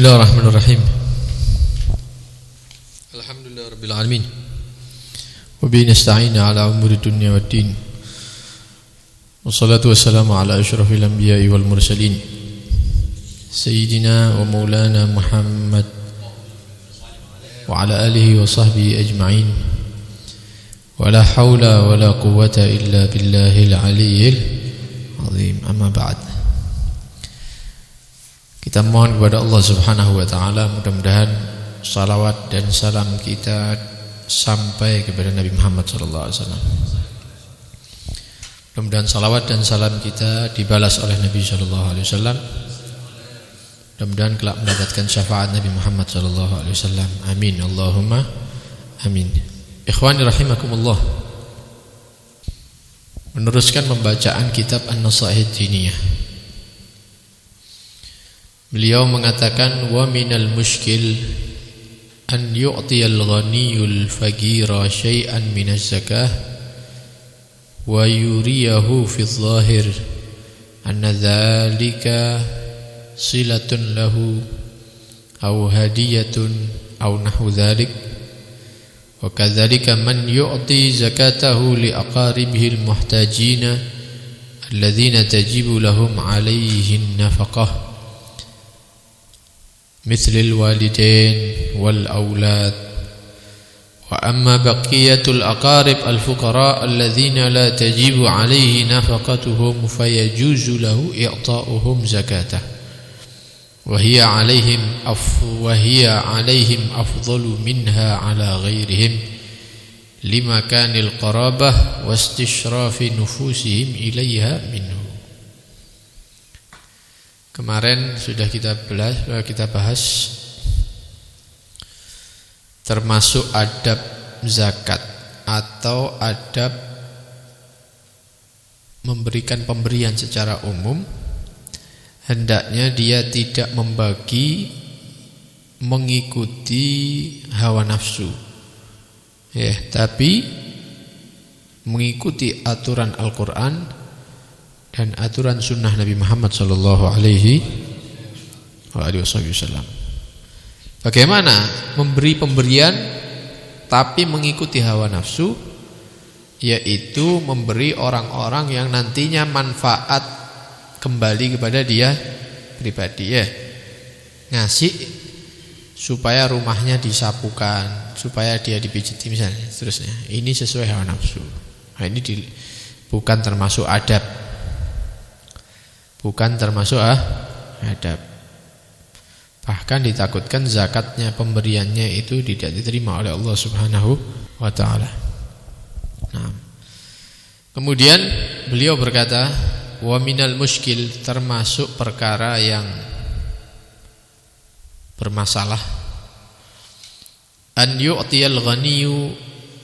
Bismillahirrahmanirrahim. Alhamdulillahirabbil alamin. Wa bihi nasta'inu ala umuri dunya waddin. Wassalatu wassalamu ala asyrafil anbiya'i wal mursalin. Sayyidina wa maulana Muhammad wa ala alihi wa sahbihi ajma'in. Wa la haula wa la quwwata illa billahil aliyyil azim. Amma ba'd. Kita mohon kepada Allah Subhanahu wa taala mudah-mudahan salawat dan salam kita sampai kepada Nabi Muhammad sallallahu alaihi wasallam. Mudah-mudahan salawat dan salam kita dibalas oleh Nabi sallallahu alaihi wasallam. Mudah-mudahan kelak mendapatkan syafaat Nabi Muhammad sallallahu alaihi wasallam. Amin Allahumma amin. Ikhwani rahimakumullah. Meneruskan pembacaan kitab An-Nasaih Diniyah. Beliau mengatakan wa minal mushkil an yu'tiyal ghaniyul fagira syai'an minaz zakah wa yuriyahu fi adh-dhahir anna dhalika silatun lahu aw hadiyatun aw nahwu dhalik wa kadzalika man yu'ti zakatahu li aqaribihi al-muhtajina alladhina tajibu lahum 'alayhi an-nafaqah مثل الوالدين والأولاد وأما بقية الأقارب الفقراء الذين لا تجب عليه نفقتهم فيجوز له إعطاؤهم زكاته وهي عليهم أفضل منها على غيرهم لمكان القرابة واستشراف نفوسهم إليها منه. Kemarin sudah kita bahas termasuk adab zakat atau adab memberikan pemberian secara umum. Hendaknya dia tidak membagi mengikuti hawa nafsu, tapi mengikuti aturan Al-Quran dan aturan sunnah Nabi Muhammad sallallahu alaihi wasallam. Bagaimana memberi pemberian tapi mengikuti hawa nafsu? Yaitu memberi orang-orang yang nantinya manfaat kembali kepada dia pribadi, ngasih supaya rumahnya disapukan, supaya dia dipijiti misalnya, seterusnya. Ini sesuai hawa nafsu. Nah, ini bukan termasuk adab. Bukan termasuk adab. Bahkan ditakutkan zakatnya, pemberiannya itu tidak diterima oleh Allah Subhanahu wa taala. Nah. Kemudian beliau berkata, wa minal muskil, termasuk perkara yang bermasalah, an yu'tiyal ghaniyu,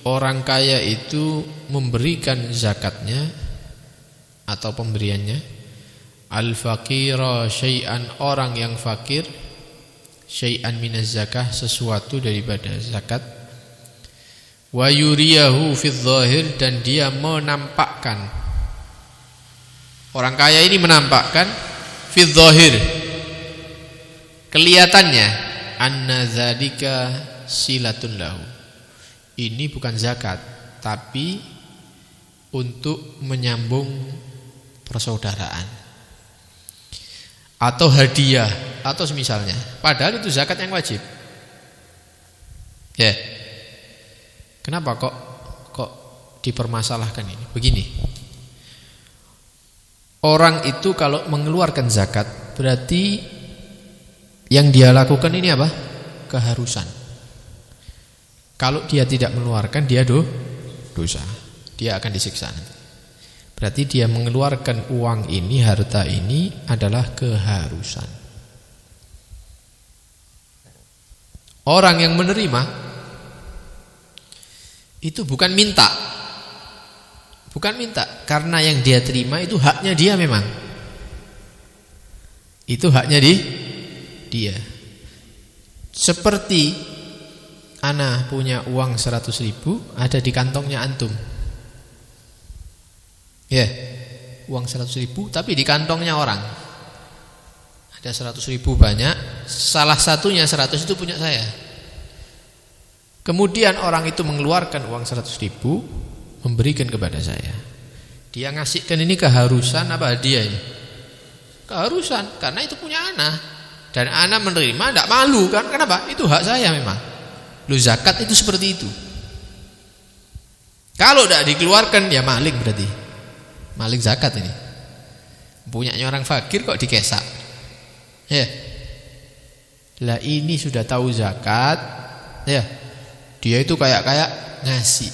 orang kaya itu memberikan zakatnya atau pemberiannya, al-faqira syai'an, orang yang fakir, syai'an minaz zakah, sesuatu daripada zakat, wa yuriyahu fi adh-dhahir, dan dia menampakkan, orang kaya ini menampakkan fi adh-dhahir, kelihatannya, anna dzalika silatun lahu, ini bukan zakat tapi untuk menyambung persaudaraan atau hadiah atau semisalnya, padahal itu zakat yang wajib. Kenapa kok dipermasalahkan ini? Begini, orang itu kalau mengeluarkan zakat berarti yang dia lakukan ini apa? Keharusan. Kalau dia tidak mengeluarkan, dia dosa, dia akan disiksa nanti. Berarti dia mengeluarkan uang ini, harta ini adalah keharusan. Orang yang menerima itu bukan minta. Bukan minta, karena yang dia terima itu haknya dia memang. Itu haknya dia. Seperti ana punya uang 100.000 ada di kantongnya antum. Uang 100.000 tapi di kantongnya orang. Ada 100.000 banyak, salah satunya 100 itu punya saya. Kemudian orang itu mengeluarkan uang 100.000 memberikan kepada saya. Dia ngasihkan ini keharusan apa hadiah ini? Keharusan, karena itu punya anak. Dan anak menerima tidak malu kan? Kenapa? Itu hak saya memang. Lu zakat itu seperti itu. Kalau tidak dikeluarkan ya maling berarti. Maling zakat ini. Punyanya orang fakir kok dikesak. Ya. Lah ini sudah tahu zakat, ya. Dia itu kayak ngasih.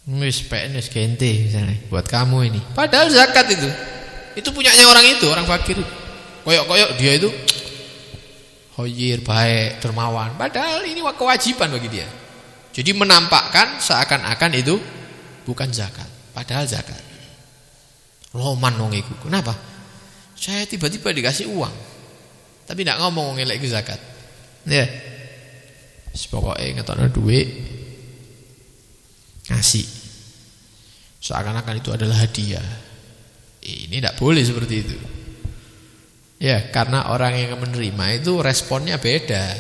Wis PNS gente misalnya buat kamu ini. Padahal zakat itu. Itu punyanya orang itu, orang fakir. Koyok-koyok dia itu khoyir, baik, dermawan. Padahal ini kewajiban bagi dia. Jadi menampakkan seakan-akan itu bukan zakat, padahal zakat. Loman wong iku. Kenapa? Saya tiba-tiba dikasih uang, tapi tidak ngomong ngelek ke zakat. Ya, pokoknya ngetokno duit ngasih, seakan-akan itu adalah hadiah. Ini tidak boleh seperti itu. Ya, karena orang yang menerima itu responnya beda.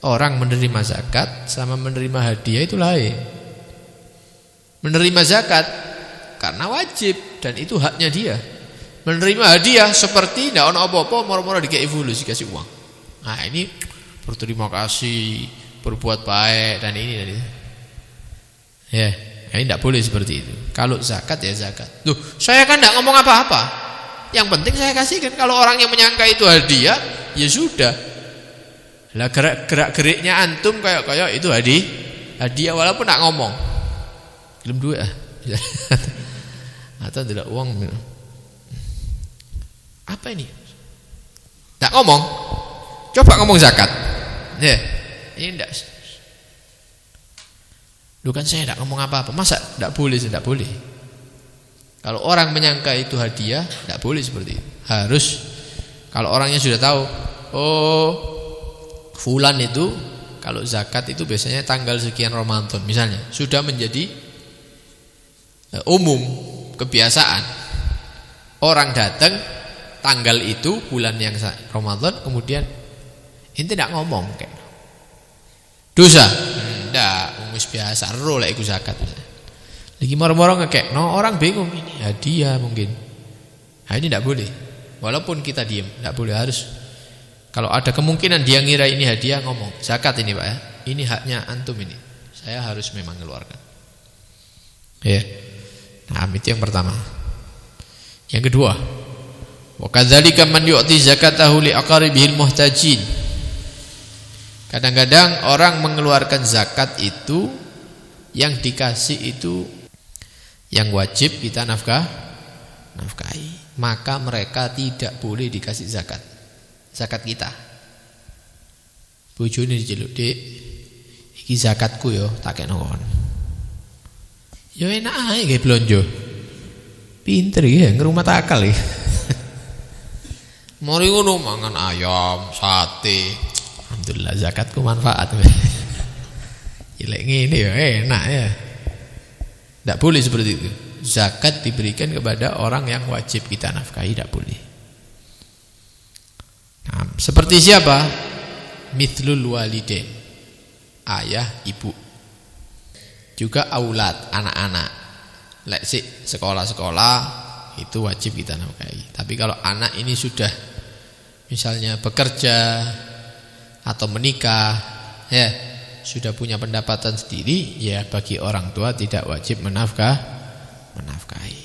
Orang menerima zakat sama menerima hadiah itu lain. Menerima zakat karena wajib dan itu haknya dia. Menerima hadiah seperti tidak ono apa-apa, moro-moro dikasih fulus, dikasih uang. Nah ini berterima kasih, berbuat baik dan ini dan itu. Ya, ini tidak boleh seperti itu. Kalau zakat ya zakat. Loh, saya kan tidak ngomong apa-apa. Yang penting saya kasihkan. Kalau orang yang menyangka itu hadiah, ya sudah. Lah gerak-geriknya antum kayak itu hadiah walaupun tidak ngomong. Belum duit ah. Atau tidak uang. Apa ini? Tak ngomong. Coba ngomong zakat. Ya, ini enggak. Lu kan saya enggak ngomong apa-apa. Masa enggak boleh? Enggak boleh. Kalau orang menyangka itu hadiah, enggak boleh seperti itu. Harus kalau orangnya sudah tahu, oh, fulan itu kalau zakat itu biasanya tanggal sekian Ramadan misalnya, sudah menjadi umum kebiasaan. Orang datang tanggal itu bulan yang Ramadan, kemudian ini tidak ngomong kayak dosa, tidak, wis biasa, ro lek iku zakat. Lagi moro-moro ngekek, no orang bingung ini hadiah mungkin. Nah ini tidak boleh, walaupun kita diam, tidak boleh, harus. Kalau ada kemungkinan dia ngira ini hadiah, ngomong zakat ini pak ya, ini haknya antum ini, saya harus memang keluarkan. Ya, nah itu yang pertama. Yang kedua, wa kadzalika man yu'ti zakatahu li aqrabihil muhtajin. Kadang-kadang orang mengeluarkan zakat itu yang dikasih itu yang wajib kita nafkahi, maka mereka tidak boleh dikasih zakat kita. Bojone diceluk, "Dik, iki zakatku yo, tak kena kon." Yo enak ae nggih blonjo. Pinter ya, ngerumah takal ya. Mari ngono mangan ayam, sate. Alhamdulillah zakatku manfaat. Ilek ngene ya enak ya. Tidak boleh seperti itu. Zakat diberikan kepada orang yang wajib kita nafkahi, tidak boleh. Nah, seperti siapa? Mithlul walidain. Ayah, ibu. Juga aulad, anak-anak. Lek sik sekolah-sekolah itu wajib kita nafkahi. Tapi kalau anak ini sudah misalnya bekerja atau menikah, ya sudah punya pendapatan sendiri, ya bagi orang tua tidak wajib menafkahi.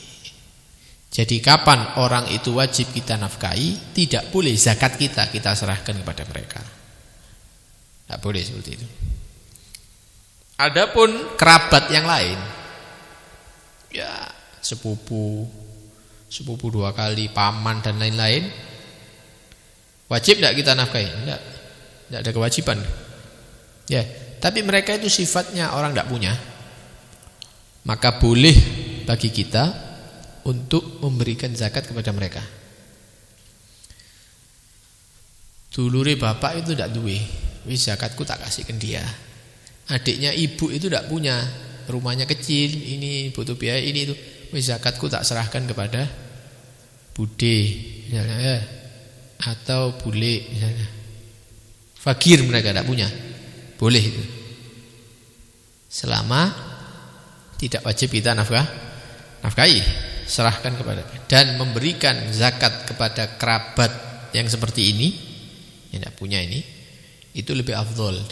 Jadi kapan orang itu wajib kita nafkahi? Tidak boleh zakat kita serahkan kepada mereka. Tidak boleh seperti itu. Adapun kerabat yang lain, ya sepupu 2 kali, paman dan lain-lain, wajib tidak kita nafkahi? Tidak ada kewajiban. Ya, tapi mereka itu sifatnya orang tidak punya, maka boleh bagi kita untuk memberikan zakat kepada mereka. Dulure bapak itu tidak duwe, wis zakatku tak kasihkan dia. Adiknya ibu itu tidak punya, rumahnya kecil, ini butuh biaya ini itu, wis zakatku tak serahkan kepada bude, misalnya ya. atau bule misalnya. Fakir mereka tidak punya. Boleh itu. Selama tidak wajib kita nafkahi, serahkan kepada, dan memberikan zakat kepada kerabat yang seperti ini, yang tidak punya ini, itu lebih afdol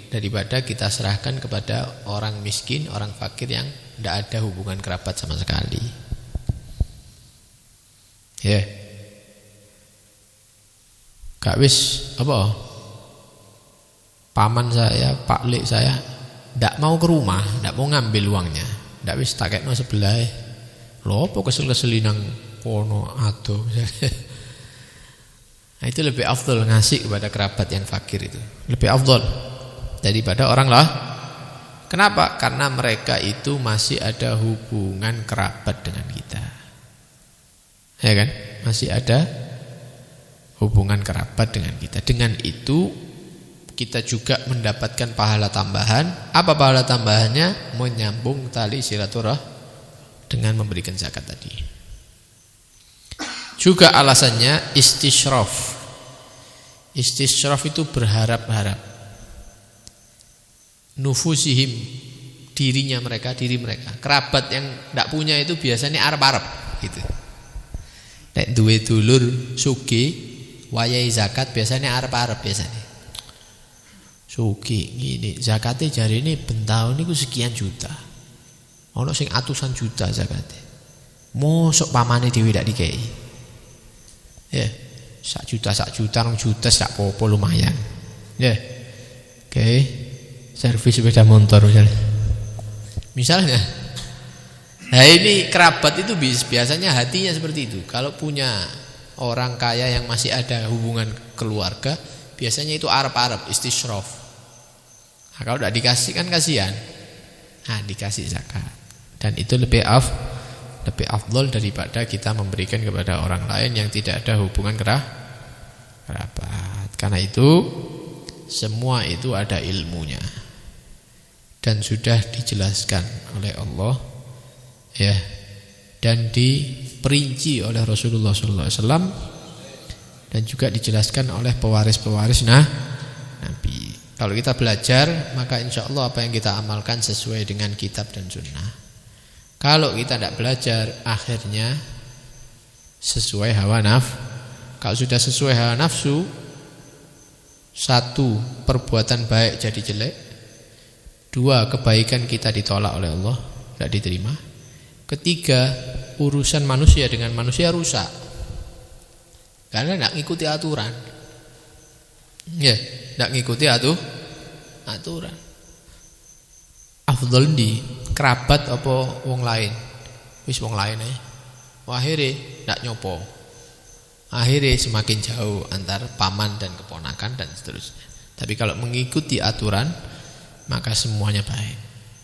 daripada kita serahkan kepada orang miskin, orang fakir yang tidak ada hubungan kerabat sama sekali. Ya. Gak wis apa? Paman saya, Pak Lek saya ndak mau ke rumah, ndak mau ngambil uangnya. Ndak wis tak kekno sebelah. Lho apa kesel-keseli nang kono ado. Nah, itu lebih afdol ngasih kepada kerabat yang fakir itu. Lebih afdol daripada orang lah. Kenapa? Karena mereka itu masih ada hubungan kerabat dengan kita. Ya kan? Masih ada hubungan kerabat dengan kita. Dengan itu kita juga mendapatkan pahala tambahan. Apa pahala tambahannya? Menyambung tali silaturahmi dengan memberikan zakat tadi. Juga alasannya istisyraf. Istisyraf itu berharap-harap. Nufusihim, diri mereka. Kerabat yang tidak punya itu biasanya arep-arep gitu. Nek duwe dulur sugih wayahe zakat biasanya arep-arep biasanya. Sugih ngene, zakate jarine ben taun niku sekian juta. Ono sing atusan juta zakate. Mosok pamane dhewe ndak dikei. Ya, 1 juta, 2 juta sak popo lumayan. Ya. Oke. Servis sepeda motor misalnya. Nah ini kerabat itu biasanya hatinya seperti itu. Kalau punya orang kaya yang masih ada hubungan keluarga, biasanya itu arep-arep istisyraf. Nah, kalau tidak dikasih kan kasihan. Nah dikasih zakat. Dan itu lebih afdol daripada kita memberikan kepada orang lain yang tidak ada hubungan kerabat. Karena itu semua itu ada ilmunya. Dan sudah dijelaskan oleh Allah, ya, dan diperinci oleh Rasulullah SAW, dan juga dijelaskan oleh pewaris-pewaris Nabi. Kalau kita belajar, maka insya Allah apa yang kita amalkan sesuai dengan kitab dan sunnah. Kalau kita tidak belajar, akhirnya sesuai hawa nafsu. Kalau sudah sesuai hawa nafsu, satu, perbuatan baik jadi jelek. 2, kebaikan kita ditolak oleh Allah, tidak diterima. 3, urusan manusia dengan manusia rusak karena tidak ngikuti aturan. Ya, tidak ngikuti aturan. Afdol di kerabat apa wong lain? Wis wong lain akhirnya tidak nyopo. Akhirnya semakin jauh antar paman dan keponakan dan seterusnya. Tapi kalau mengikuti aturan, maka semuanya baik,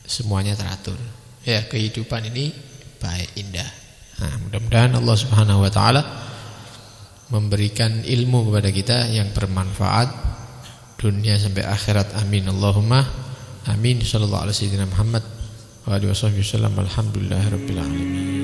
semuanya teratur. Ya, kehidupan ini baik, indah. Nah, mudah-mudahan Allah Subhanahu wa taala memberikan ilmu kepada kita yang bermanfaat dunia sampai akhirat. Amin Allahumma amin. Sallallahu alaihi wasallam Muhammad wa alihi wasallam. Alhamdulillahirabbil alamin.